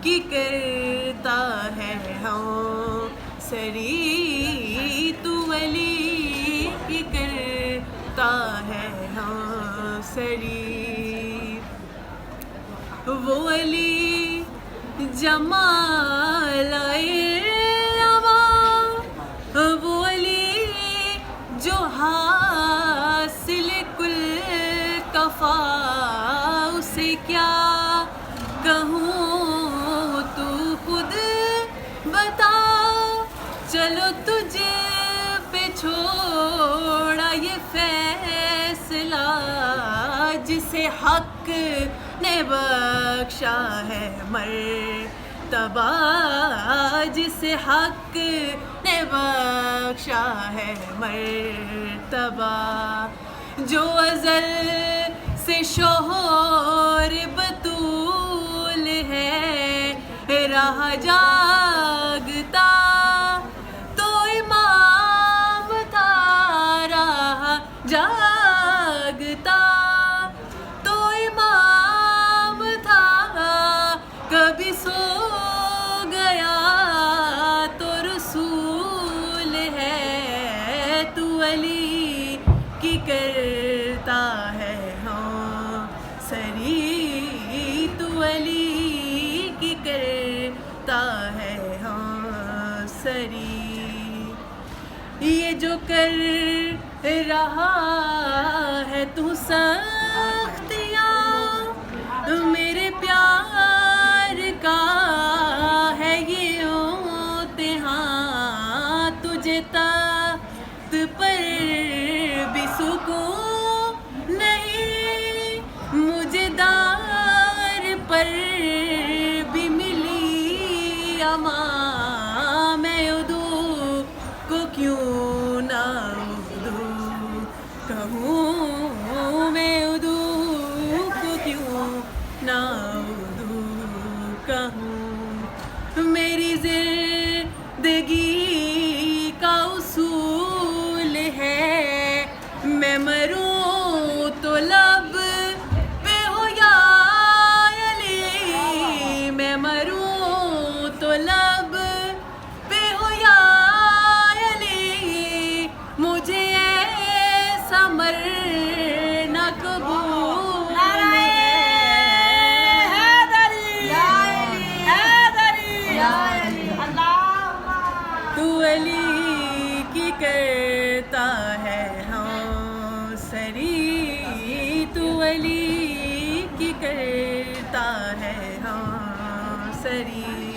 کی کرتا ہے ہاں سری، تو ولی کی کرتا ہے ہاں سری، وہ ولی جمال وہ ولی جو حاصل کل کفا، اسے کیا کہوں تو خود بتا، چلو تجھے پہ چھوڑا یہ فیصلہ، جسے حق نے بخشا ہے مرتبہ، جسے حق نے بخشا ہے مرتبہ، جو ازل سے شوہر بطول ہے، راہ جاگتا تو امام تھا، راہ جاگتا تو امام تھا، کبھی سو گیا تو رسول ہے، تو ولی کی کرتا ہے ہاں سری، تو ولی کی کرتا ہے ہاں سری، یہ جو کر رہا ہے تو سختیاں میرے پیار کا ہے یہ امتحان، تجھے تخت پر بھی سکون نہیں، مجھے دار پر بھی ملی امان، میں اردو کو کیوں نہ اردو کہوں، میں اردو کو کیوں نہ اردو کہوں، میری زندگی کا اصول ہے، میں مروں تو لب پہ ہو یا علی، میں مروں تو لب پہ ہو یا علی، مجھے ایسا مرنا قبول ہے، تو ولی کی کرتا ہے ہاں سری، تو ولی کی کرتا ہے ہاں سری۔